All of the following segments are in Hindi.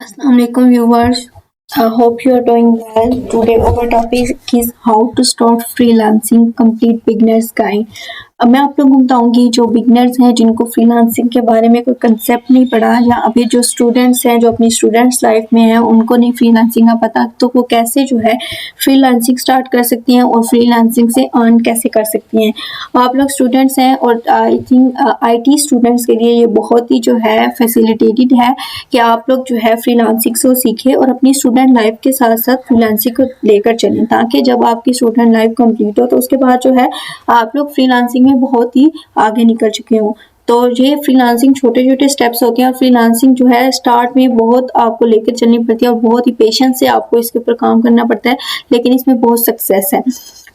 Assalamualaikum viewers. I hope you are doing well. Today our topic is how to start freelancing complete beginner's guide. अब मैं आप लोगों को बताऊंगी जो बिगनर्स हैं जिनको फ्रीलांसिंग के बारे में कोई कंसेप्ट नहीं पड़ा या अभी जो स्टूडेंट्स हैं जो अपनी स्टूडेंट्स लाइफ में हैं उनको नहीं फ्रीलांसिंग का पता तो वो कैसे जो है फ्रीलांसिंग स्टार्ट कर सकती हैं और फ्रीलांसिंग से अर्न कैसे कर सकती हैं। आप लोग स्टूडेंट्स हैं और आई थिंक आईटी स्टूडेंट्स के लिए ये बहुत ही जो है फैसिलिटेटेड है कि आप लोग जो है फ्रीलांसिंग से सीखें और अपनी स्टूडेंट लाइफ के साथ साथ फ्रीलांसिंग को लेकर चलें ताकि जब आपकी स्टूडेंट लाइफ कंप्लीट हो तो उसके बाद जो है आप लोग फ्रीलांसिंग में बहुत ही आगे निकल चुके हो। तो ये फ्रीलांसिंग छोटे छोटे स्टेप्स होते हैं और फ्रीलांसिंग जो है स्टार्ट में बहुत आपको लेकर चलनी पड़ती है और बहुत ही पेशेंस से आपको इसके ऊपर काम करना पड़ता है, लेकिन इसमें बहुत सक्सेस है।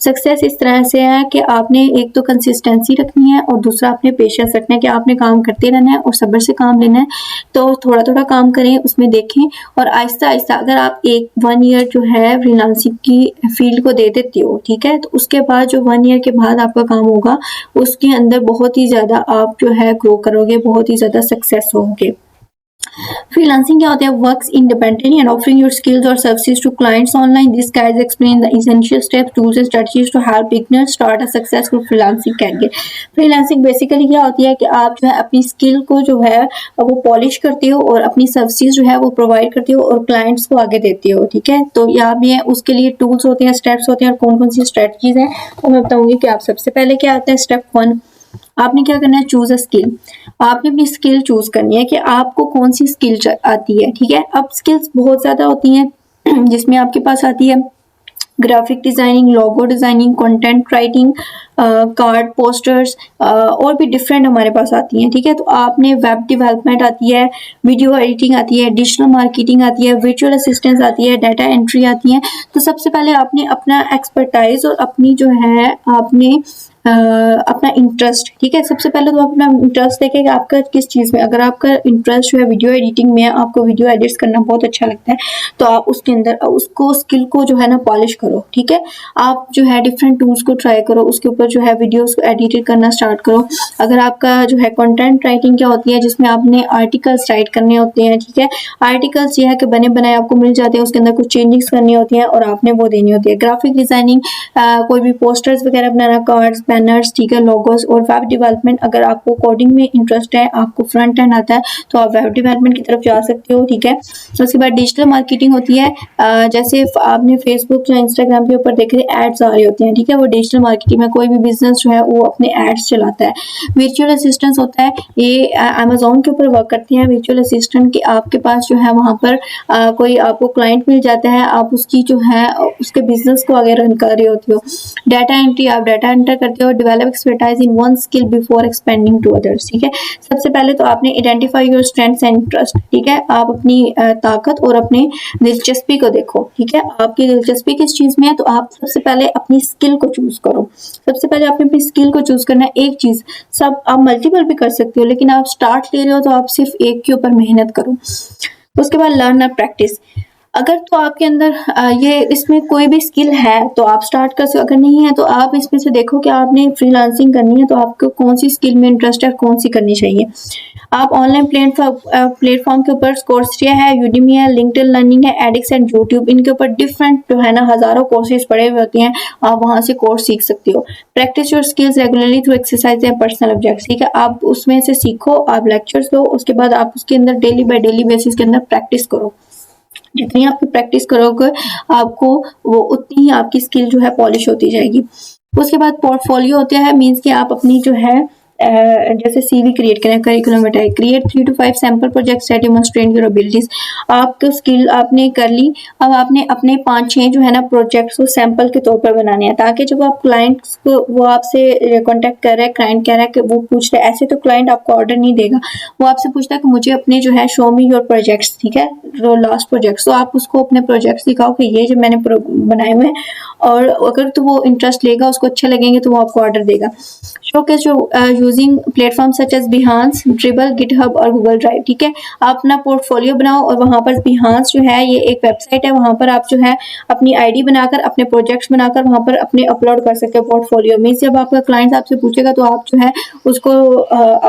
सक्सेस इस तरह से है कि आपने एक तो कंसिस्टेंसी रखनी है और दूसरा आपने पेशेंस रखना है कि आपने काम करते रहना है और सब्र से काम लेना है। तो थोड़ा थोड़ा काम करें, उसमें देखें और आहिस्ता आहिस्ता अगर आप 1 ईयर जो है फ्रीलांसिंग की फील्ड को दे देते हो, ठीक है, तो उसके बाद जो 1 ईयर के बाद आपका काम होगा उसके अंदर बहुत ही ज़्यादा आप जो है ग्रो करोगे, बहुत ही ज़्यादा सक्सेस होगे। फ्रीलांसिंग क्या होता है? Works independently and offering your skills और services to clients online. This guides explain the essential steps, tools and strategies to help beginners start a successful freelancing career. Freelancing basically क्या होती है कि आप जो है अपनी स्किल को जो है वो पॉलिश करते हो और अपनी सर्विसेज जो है वो प्रोवाइड करते हो और क्लाइंट्स को आगे देते हो, ठीक है। तो यहाँ भी है, उसके लिए टूल्स होते हैं, स्टेप्स होते हैं और कौन कौन सी स्ट्रेटजीज हैं वो मैं बताऊंगी कि आप सबसे पहले क्या आता है। स्टेप 1, आपने क्या करना है? Choose a skill. आपने अपनी स्किल चूज करनी है कि आपको कौन सी स्किल आती है, ठीक है। अब स्किल्स बहुत ज्यादा होती हैं जिसमें आपके पास आती है graphic designing, logo designing, content writing, card posters और भी डिफरेंट हमारे पास आती हैं, ठीक है। तो आपने वेब डेवलपमेंट आती है, वीडियो एडिटिंग आती है, डिजिटल मार्केटिंग आती है, वर्चुअल असिस्टेंस आती है, डाटा एंट्री आती है। तो सबसे पहले आपने अपना एक्सपर्टाइज और अपनी जो है आपने अपना इंटरेस्ट, ठीक है। सबसे पहले तो अपना इंटरेस्ट देखें कि आपका किस चीज़ में, अगर आपका इंटरेस्ट जो है वीडियो एडिटिंग में है, आपको वीडियो एडिट्स करना बहुत अच्छा लगता है, तो आप उसके अंदर उसको स्किल को जो है ना पॉलिश करो, ठीक है। आप जो है डिफरेंट टूल्स को ट्राई करो, उसके ऊपर जो है वीडियोस को एडिट करना स्टार्ट करो। अगर आपका जो है कंटेंट राइटिंग क्या होती है जिसमें आपने आर्टिकल्स राइट करने होते हैं, ठीक है। आर्टिकल्स ये है कि बने बनाए आपको मिल जाते हैं, उसके अंदर कुछ चेंजेस करनी होती है और आपने वो देनी होती है। ग्राफिक डिजाइनिंग, कोई भी पोस्टर्स वगैरह बनाना, कार्ड्स, बैनर्स, ठीक है, लोगोस। और वेब डेवलपमेंट, अगर आपको कोडिंग में इंटरेस्ट है, आपको फ्रंट एंड आता है तो आप वेब डेवलपमेंट की तरफ जा सकते हो, ठीक है। उसके बाद डिजिटल मार्केटिंग होती है, जैसे आपने फेसबुक या इंस्टाग्राम के ऊपर देख रहे एड्स आ रहे होते हैं, ठीक है, वो डिजिटल मार्केटिंग में कोई भी बिजनेस जो है वो अपने एड्स चलाता है। वर्चुअल असिस्टेंट होता है, ये अमेजोन के ऊपर वर्क करती है वर्चुअल असिस्टेंट की। आपके पास जो है वहाँ पर कोई आपको क्लाइंट मिल जाता है, आप उसकी जो है उसके बिजनेस को आगे रन कर रहे होते हो। डाटा एंट्री, आप डाटा एंटर करते हो। Develop expertise in one skill before expanding to others, ठीक है। सबसे पहले तो आपने identify your strengths and interest, ठीक है। आप अपनी ताकत और अपनी दिलचस्पी को देखो, ठीक है। आपकी दिलचस्पी किस चीज में है, तो आप सबसे पहले अपनी स्किल को चूज करो। सबसे पहले आपने अपनी स्किल को चूज करना है। एक चीज, सब आप मल्टीपल भी कर सकते हो, लेकिन आप स्टार्ट ले रहे हो तो आप सिर्फ एक के ऊपर मेहनत करो। उसके बाद लर्न और प्रैक्टिस। अगर तो आपके अंदर ये इसमें कोई भी स्किल है तो आप स्टार्ट कर सकते हो, अगर नहीं है तो आप इसमें से देखो कि आपने फ्रीलांसिंग करनी है तो आपको कौन सी स्किल में इंटरेस्ट है, कौन सी करनी चाहिए। आप ऑनलाइन प्लेटफॉर्म के ऊपर कोर्सेरा है, यूडेमी है, लिंक्डइन लर्निंग है, एडिक्स एंड यूट्यूब, इनके ऊपर डिफरेंट जो है ना हजारों कोर्सेज पड़े हुए होते हैं, आप वहां से कोर्स सीख सकते हो। Practice your skills regularly through exercise and personal objects, ठीक है। आप उसमें से सीखो, आप लेक्चर्स लो, उसके बाद आप उसके अंदर डेली बाय डेली बेसिस के अंदर प्रैक्टिस करो। जितनी आप प्रैक्टिस करोगे आपको वो उतनी ही आपकी स्किल जो है पॉलिश होती जाएगी। उसके बाद पोर्टफोलियो होता है, मींस कि आप अपनी जो है जैसे सीवी क्रिएट करें, करिकुलम बताए, create 3 to 5 sample projects that demonstrate your abilities. आपको स्किल आपने कर ली, अब आपने अपने 5-6 जो है ना प्रोजेक्ट्स को सैंपल के तौर पर बनाने हैं, ताकि जब आप क्लाइंट्स को वो आपसे कांटेक्ट कर रहे हैं, क्लाइंट कह रहा है कि वो पूछ रहे हैं, ऐसे तो क्लाइंट आपको ऑर्डर नहीं देगा, वो आपसे पूछता है कि मुझे अपने जो है शो मी योर प्रोजेक्ट्स, ठीक है, जो लास्ट प्रोजेक्ट्स। तो आप उसको अपने प्रोजेक्ट्स दिखाओ कि ये जो मैंने बनाए हुए हैं, और अगर तो वो इंटरेस्ट लेगा, उसको अच्छे लगेंगे तो वो आपको ऑर्डर देगा। Showcase using platform such as Behance, Dribbble, GitHub और गूगल ड्राइव, ठीक है। आप अपना पोर्टफोलियो बनाओ और वहां पर बिहांस जो है ये एक वेबसाइट है, वहां पर आप जो है अपनी आईडी बनाकर अपने प्रोजेक्ट्स बनाकर वहां पर अपने अपलोड कर सकते हो पोर्टफोलियो में। जब आपका क्लाइंट आपसे पूछेगा तो आप जो है उसको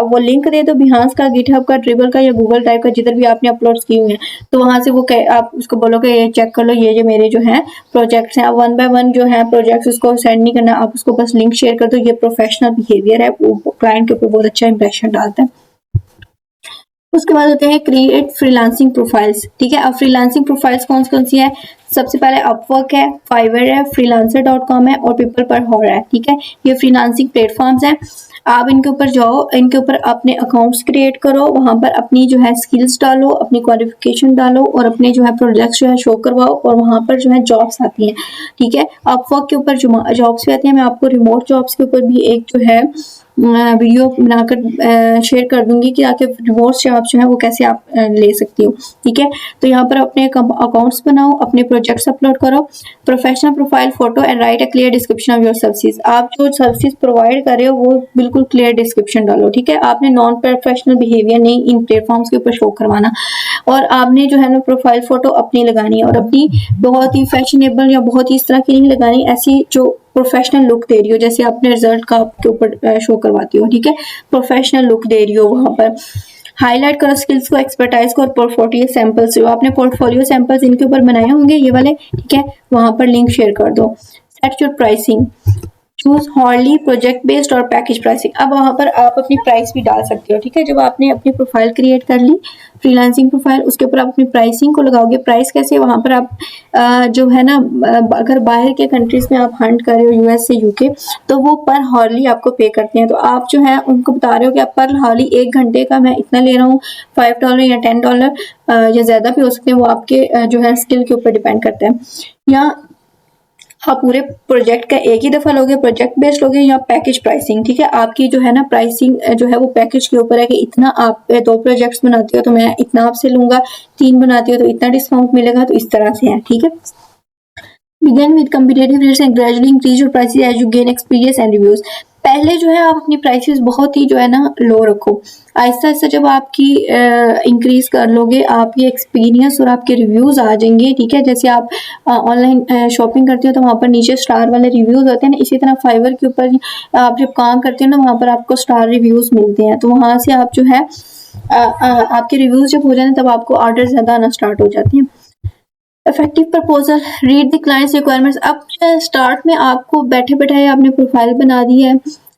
वो लिंक दे दो बिहांस का, गिटहब का, ड्रिबल का या गूगल ड्राइव का, जिधर भी आपने अपलोड किए हुए हैं, तो तो वहां से वो आप उसको बोलोगे ये चेक कर लो, ये जो मेरे जो है प्रोजेक्ट्स हैं। अब 1 बाय 1 जो है प्रोजेक्ट्स उसको सेंड नहीं करना, आप उसको बस लिंक शेयर कर दो। ये प्रोफेशनल बिहेवियर है, वो क्लाइंट के ऊपर बहुत अच्छा इंप्रेशन डालता है। उसके बाद होते हैं क्रिएट फ्रीलांसिंग प्रोफाइल्स। ठीक है, अब फ्रीलांसिंग प्रोफाइल्स कौन कौन सी है? सबसे पहले अपवर्क है, फाइवर है, freelancer.com है और पीपल पर हॉर है। ठीक है, ये फ्रीलांसिंग प्लेटफॉर्म्स हैं। आप इनके ऊपर जाओ, इनके ऊपर अपने अकाउंट्स क्रिएट करो, वहां पर अपनी जो है स्किल्स डालो, अपनी क्वालिफिकेशन डालो और अपने जो है प्रोजेक्ट्स जो है शो करवाओ और वहां पर जो है जॉब्स आती हैं। ठीक है, अपवर्क के ऊपर जॉब्स भी आती है। मैं आपको रिमोट जॉब्स के ऊपर भी एक जो है वीडियो बनाकर शेयर कर दूंगी कि आके रिमोट जॉब जो है वो कैसे आप ले सकती हो। ठीक है, तो यहाँ पर अपने अकाउंट्स बनाओ, अपने प्रोजेक्ट्स अपलोड करो, professional profile photo and right a clear description of your services. आप जो सर्विसेज प्रोवाइड कर रहे हो वो बिल्कुल क्लियर डिस्क्रिप्शन डालो। ठीक है, आपने नॉन प्रोफेशनल बिहेवियर नहीं इन प्लेटफॉर्म्स के ऊपर शो करवाना और आपने जो है ना प्रोफाइल फोटो अपनी लगानी है और अपनी बहुत ही फैशनेबल या बहुत ही इस तरह की नहीं लगानी, ऐसी जो प्रोफेशनल लुक दे रही हो, जैसे आपने रिजल्ट का आपके ऊपर शो करवाती हो। ठीक है, प्रोफेशनल लुक दे रही हो। वहां पर हाईलाइट करो स्किल्स को, एक्सपर्टाइज को और पोर्टफोलियो सैंपल्स जो आपने पोर्टफोलियो सैंपल्स इनके ऊपर बनाए होंगे ये वाले। ठीक है, वहां पर लिंक शेयर कर दो। Set your pricing, choose hourly project based और पैकेज प्राइसिंग। अब वहां पर आप अपनी प्राइस भी डाल सकते हो। ठीक है, जब आपने अपनी प्रोफाइल क्रिएट कर ली फ्रीलांसिंग प्रोफाइल, उसके ऊपर आप अपनी प्राइसिंग को लगाओगे। प्राइस कैसे? वहां पर आप जो है ना अगर बाहर के कंट्रीज में आप हंट कर रहे हो यूएस से यूके, तो वो पर हॉर्ली आपको पे करते हैं। तो आप जो है उनको बता रहे हो कि आप पर हॉर्ली 1 घंटे का मैं इतना ले रहा हूँ, $5 या $10 या ज्यादा भी हो सकते हैं, वो आपके जो है स्किल के ऊपर डिपेंड करता है। या आप पूरे प्रोजेक्ट का एक ही दफा लोगे, प्रोजेक्ट बेस्ड लोगे या पैकेज प्राइसिंग। ठीक है, आपकी जो है ना प्राइसिंग जो है वो पैकेज के ऊपर है कि इतना आप 2 प्रोजेक्ट्स बनाते हो तो मैं इतना आपसे लूंगा, 3 बनाती हो तो इतना डिस्काउंट मिलेगा, तो इस तरह से है। ठीक है, Begin with competitive rates and gradually increase your prices as you gain experience and reviews। पहले जो है आप अपनी प्राइसेस बहुत ही जो है ना लो रखो। आहिस्ता आहिस्ता जब आपकी इंक्रीज कर लोगे, आपकी एक्सपीरियंस और आपके रिव्यूज आ जाएंगे। ठीक है, जैसे आप ऑनलाइन शॉपिंग करते हो तो वहाँ पर नीचे स्टार वाले रिव्यूज होते हैं ना, इसी तरह फाइवर के ऊपर आप जब काम करते हो ना वहाँ पर आपको स्टार रिव्यूज मिलते हैं। तो वहाँ से आप जो है आपके रिव्यूज जब हो जाते हैं तब आपको ऑर्डर ज्यादा आना स्टार्ट हो जाते हैं। Effective proposal, read the clients requirements. अब स्टार्ट में आपको बैठे बैठे आपने प्रोफाइल बना दी है,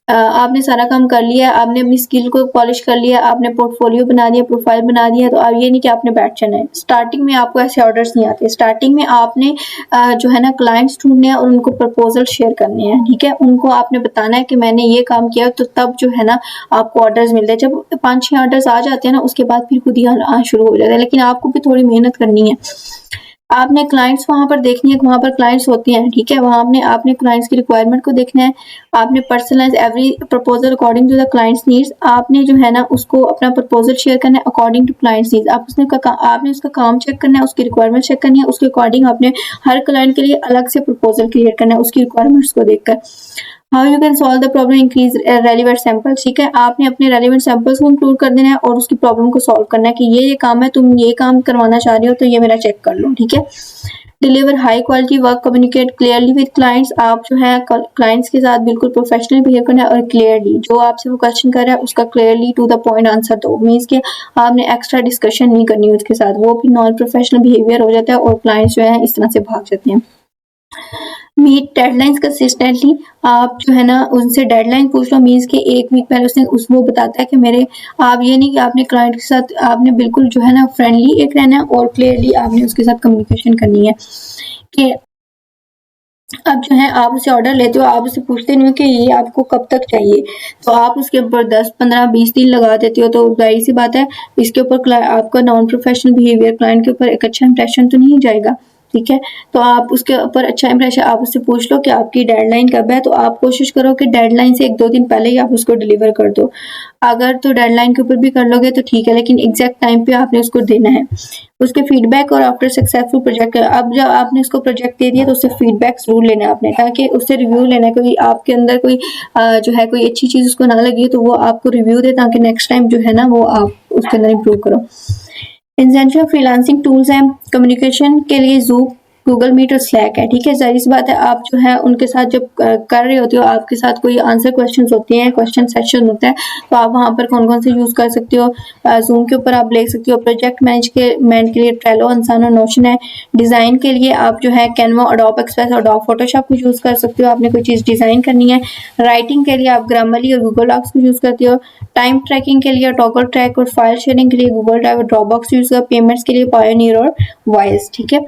आपने सारा काम कर लिया, आपने अपनी स्किल को पॉलिश कर लिया, आपने पोर्टफोलियो बना दिया, प्रोफाइल बना दिया, तो अब ये नहीं कि आपने बैठ जाना है। स्टार्टिंग में आपको ऐसे ऑर्डर्स नहीं आते। स्टार्टिंग में आपने जो है ना क्लाइंट्स ढूंढने हैं और उनको प्रपोजल शेयर करने हैं। ठीक है, उनको आपने बताना है कि मैंने ये काम किया, तो तब जो है ना आपको ऑर्डर्स मिलते हैं। जब 5-6 ऑर्डर्स आ जाते हैं ना उसके बाद फिर खुद ही आना शुरू हो जाता है, लेकिन आपको भी थोड़ी मेहनत करनी है। आपने क्लाइंट्स वहां पर देखनी है कि वहां पर क्लाइंट्स होते हैं। ठीक है, वहां आपने क्लाइंट्स की रिक्वायरमेंट को देखना है। आपने personalise every proposal according to the client's needs. आपने जो है ना उसको अपना प्रपोजल शेयर करना है अकॉर्डिंग टू क्लाइंट्स नीड्स। आपने उसका काम चेक करना है, उसकी रिक्वायरमेंट चेक करनी है, उसके अकॉर्डिंग आपने हर क्लाइंट के लिए अलग से प्रपोजल क्रिएट करना है उसकी रिक्वायरमेंट्स को देखकर। How you can solve the problem, increase relevant samples. ठीक है, आपने अपने रेलिवेंट सैंपल्स को इंक्लूड कर देना है और उसकी प्रॉब्लम को सॉल्व करना है कि ये काम है, तुम ये काम करवाना चाह रहे हो तो ये मेरा चेक कर लो। ठीक है, deliver high quality work, communicate clearly with clients. आप जो है क्लाइंट्स के साथ बिल्कुल प्रोफेशनल बिहेव करना है और क्लियरली जो आपसे वो क्वेश्चन कर रहा है उसका clearly to the point answer दो। मीन्स के आपने एक्स्ट्रा डिस्कशन नहीं करनी उसके साथ, वो भी नॉन प्रोफेशनल बिहेवियर हो जाता है और क्लाइंट्स जो है इस तरह से भाग जाते हैं। मीट डेडलाइंस कंसिस्टेंटली, आप जो है ना उनसे डेडलाइन पूछ लो। मीन्स के 1 वीक पहले उसने वो बताता है कि मेरे, आप ये नहीं कि आपने क्लाइंट के साथ आपने बिल्कुल जो है ना फ्रेंडली एक रहना है और क्लियरली आपने उसके साथ कम्युनिकेशन करनी है कि अब जो है आप उसे ऑर्डर लेते हो, आप उसे पूछते नहीं हो कि ये आपको कब तक चाहिए, तो आप उसके ऊपर 10, 15, 20 दिन लगा देते हो, तो जाहिर सी बात है इसके ऊपर आपका नॉन प्रोफेशनल बिहेवियर क्लाइंट के ऊपर एक अच्छा इंप्रेशन तो नहीं जाएगा। ठीक है, तो आप उसके ऊपर अच्छा इंप्रेशन, आप उससे पूछ लो कि आपकी डेडलाइन कब है, तो आप कोशिश करो कि डेडलाइन से 1-2 दिन पहले ही आप उसको डिलीवर कर दो। अगर तो डेडलाइन के ऊपर भी कर लोगे तो ठीक है, लेकिन एग्जैक्ट टाइम पे आपने उसको देना है। उसके फीडबैक और आफ्टर सक्सेसफुल प्रोजेक्ट, अब जब आपने उसको प्रोजेक्ट दे दिया तो उससे फीडबैक जरूर लेना है आपने, ताकि उससे रिव्यू लेना है। कोई आपके अंदर कोई जो है कोई अच्छी चीज उसको ना लगी तो वो आपको रिव्यू दे, ताकि नेक्स्ट टाइम जो है ना वो आप उसके अंदर इम्प्रूव करो। एसेंशियल फ्रीलांसिंग टूल्स हैं कम्युनिकेशन के लिए, ज़ूम, गूगल मीट और स्लैक है, ठीक है। जाहिर सी बात है आप जो है उनके साथ जब कर रहे होते हो, आपके साथ कोई आंसर क्वेश्चन होते हैं, क्वेश्चन सेक्शन होता है, तो आप वहाँ पर कौन कौन से यूज कर सकते हो। जूम के ऊपर आप देख सकते हो। प्रोजेक्ट मैनेजमेंट के लिए ट्रेलो, अंसाना, नोशन है। डिजाइन के लिए आप जो है Canva, Adobe express, Adobe Photoshop को यूज कर सकते हो, आपने कोई चीज डिजाइन करनी है। राइटिंग के लिए आप ग्रामरली और गूगल डॉक्स को यूज करते हो। टाइम ट्रैकिंग के लिए टॉगल ट्रैक और फाइल शेयरिंग के लिए गूगल ड्राइव और ड्रॉपबॉक्स यूज कर। पेमेंट्स के लिए पायोनियर और वाइज, ठीक है।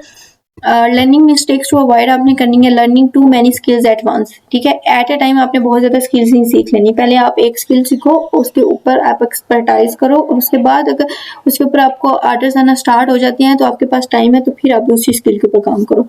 लर्निंग मिस्टेक्स टू अवॉइड आपने करनी है। Learning too many skills at once, ठीक है। एट ए टाइम आपने बहुत ज्यादा स्किल्स नहीं सीख लेनी। पहले आप एक स्किल सीखो, उसके ऊपर आप एक्सपर्टाइज करो, और उसके बाद अगर उसके ऊपर आपको ऑर्डर्स आना स्टार्ट हो जाते हैं तो आपके पास टाइम है, तो फिर आप उसी स्किल के ऊपर काम करो।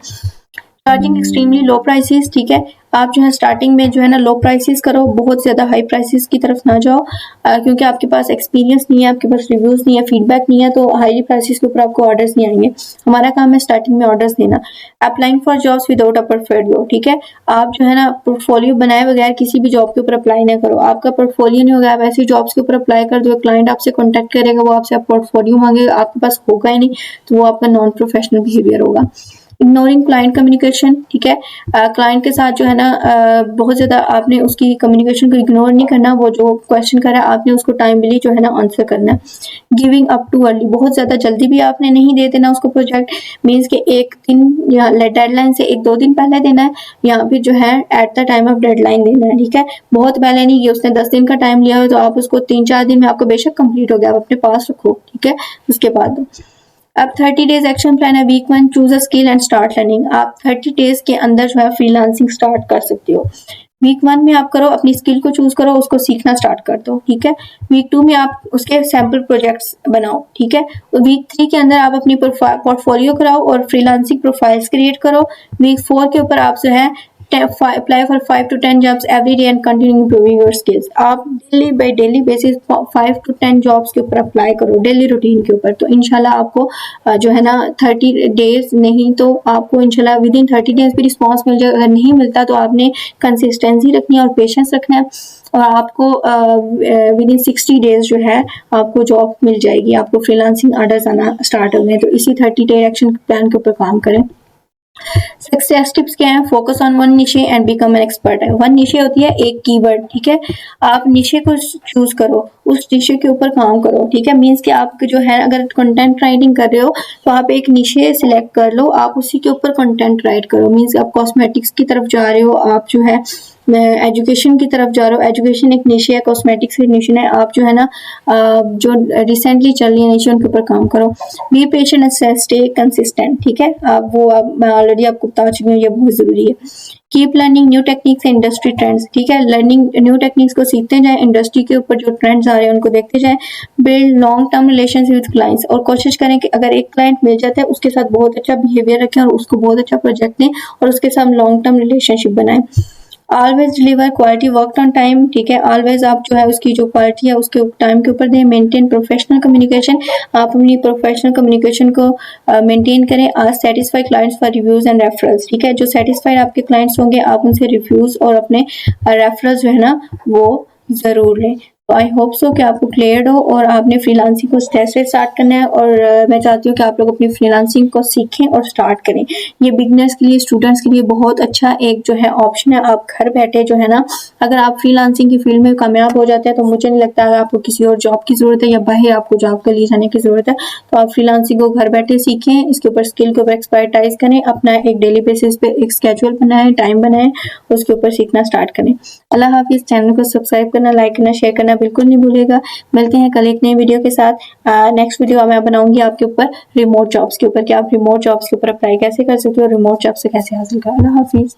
चार्जिंग एक्सट्रीमली लो प्राइसेस, ठीक है। आप जो है स्टार्टिंग में जो है ना लो प्राइसेस करो, बहुत ज्यादा हाई प्राइसेस की तरफ ना जाओ, क्योंकि आपके पास एक्सपीरियंस नहीं है, आपके पास रिव्यूज नहीं है, फीडबैक नहीं है, तो हाई प्राइसेस के ऊपर आपको ऑर्डर्स नहीं आएंगे। हमारा काम है स्टार्टिंग में ऑर्डर्स देना। Applying for jobs without a portfolio, ठीक है। आप जो है ना पोर्टफोलियो बनाए बगैर किसी भी जॉब के ऊपर अप्लाई ना करो। आपका पोर्टफोलियो नहीं होगा, आप ऐसी जॉब्स के ऊपर अप्लाई कर दो, क्लाइंट आपसे कॉन्टेक्ट करेगा, वो आपसे पोर्टफोलियो मांगेगा, आपके पास होगा ही नहीं, तो वो आपका नॉन प्रोफेशनल बिहेवियर होगा। इग्नोरिंग क्लाइंट कम्युनिकेशन, ठीक है। क्लाइंट के साथ जो है ना बहुत ज्यादा आपने उसकी कम्युनिकेशन को इग्नोर नहीं करना। वो जो क्वेश्चन कर रहा है आपने उसको टाइमली जो है ना आंसर करना है। गिविंग अप टू अर्ली, बहुत ज्यादा जल्दी भी आपने नहीं दे देना उसको प्रोजेक्ट। मीन्स के एक दिन या डेडलाइन से 1-2 दिन पहले देना है, या फिर जो है at the time of deadline देना है, ठीक है। बहुत पहले नहीं, ये उसने 10 दिन का टाइम लिया हो तो आप उसको 3-4 दिन में आपको बेशक कंप्लीट हो गया, आप अपने पास रखो, ठीक है। उसके बाद अब 30 डेज एक्शन प्लान है। Week 1 choose a skill and start learning. आप 30 डेज के अंदर जो है फ्रीलांसिंग स्टार्ट कर सकते हो। वीक 1 में आप करो, अपनी स्किल को चूज करो, उसको सीखना स्टार्ट कर दो, ठीक है। वीक 2 में आप उसके सैम्पल प्रोजेक्ट्स बनाओ, ठीक है। तो वीक 3 के अंदर आप अपनी पोर्टफोलियो कराओ और फ्रीलांसिंग प्रोफाइल्स क्रिएट करो। वीक 4 के ऊपर आप जो है apply for 5 to 10 jobs every day and continue improving your skills। आप daily by daily basis 5 to 10 jobs के ऊपर अप्लाई करो, डेली रूटीन के ऊपर, तो इंशाल्लाह आपको जो है ना 30 डेज नहीं तो आपको इंशाल्लाह विद इन 30 डेज भी रिस्पॉन्स मिल जाएगा। अगर नहीं मिलता तो आपने कंसिस्टेंसी रखनी है और पेशेंस रखना है, और आपको विद इन 60 डेज जो है आपको जॉब मिल जाएगी, आपको फ्रीलांसिंग ऑर्डर्स आना स्टार्ट हो गए। तो इसी 30 डे एक्शन प्लान के ऊपर काम करें। सक्सेस टिप्स क्या है? Focus on one niche and become an expert है। वन निशे होती है एक कीवर्ड, ठीक है। आप निशे को चूज करो, उस निशे के ऊपर काम करो, ठीक है। मींस कि आप जो है अगर कंटेंट राइटिंग कर रहे हो तो आप एक निशे सिलेक्ट कर लो, आप उसी के ऊपर कंटेंट राइट करो। मींस आप कॉस्मेटिक्स की तरफ जा रहे हो, आप जो है एजुकेशन की तरफ जा रहे हो, एजुकेशन एक निशे है, कॉस्मेटिक्स एक निशे है, आप जो है ना जो रिसेंटली चल रही है निशे उनके ऊपर काम करो। Be patient and stay consistent, ठीक है। मैं ऑलरेडी आपको बता चुकी हूँ, ये बहुत जरूरी है। Keep learning new techniques and industry trends, ठीक है। लर्निंग न्यू टेक्निक्स को सीखते जाएं, इंडस्ट्री के ऊपर जो ट्रेंड्स आ रहे हैं उनको देखते जाएं। Build long term relationship with clients, और कोशिश करें कि अगर एक क्लाइंट मिल जाता है उसके साथ बहुत अच्छा बिहेवियर रखें और उसको बहुत अच्छा प्रोजेक्ट दें और उसके साथ लॉन्ग टर्म रिलेशनशिप बनाएं। Always deliver quality work on time, ठीक है। ऑलवेज आप जो है उसकी जो क्वालिटी है उसके टाइम के ऊपर दें। मेंटेन प्रोफेशनल कम्युनिकेशन, आप अपनी प्रोफेशनल कम्युनिकेशन को मेंटेन करें। आज satisfy clients for reviews and referrals, ठीक है। जो सेटिस्फाइड आपके क्लाइंट्स होंगे आप उनसे रिव्यूज और अपने रेफरल्स जो है ना वो जरूर लें। तो आई होप सो कि आपको क्लियर हो और आपने फ्रीलांसिंग को कैसे स्टार्ट करना है, और मैं चाहती हूँ कि आप लोग अपनी फ्रीलांसिंग को सीखें और स्टार्ट करें। ये बिगनर्स के लिए, स्टूडेंट्स के लिए बहुत अच्छा एक जो है ऑप्शन है। आप घर बैठे जो है ना, अगर आप फ्रीलांसिंग की फील्ड में कामयाब हो जाते हैं तो मुझे नहीं लगता है आपको किसी और जॉब की जरूरत है या बाहर आपको जॉब के लिए जाने की जरूरत है। तो आप फ्रीलांसिंग को घर बैठे सीखें, इसके ऊपर स्किल के ऊपर एक्सपर्टाइज करें, अपना एक डेली बेसिस पे एक स्केड्यूल बनाएं, टाइम बनाएं, उसके ऊपर सीखना स्टार्ट करें। अल्लाह हाफिज। चैनल को सब्सक्राइब करना, लाइक करना, शेयर करना बिल्कुल नहीं भूलिएगा। मिलते हैं कल एक नई वीडियो के साथ। नेक्स्ट वीडियो मैं बनाऊंगी आपके ऊपर रिमोट जॉब्स के ऊपर, कि आप रिमोट जॉब्स के ऊपर अप्लाई कैसे कर सकते हो, रिमोट जॉब से कैसे हासिल करें। अल्लाह हाफिज।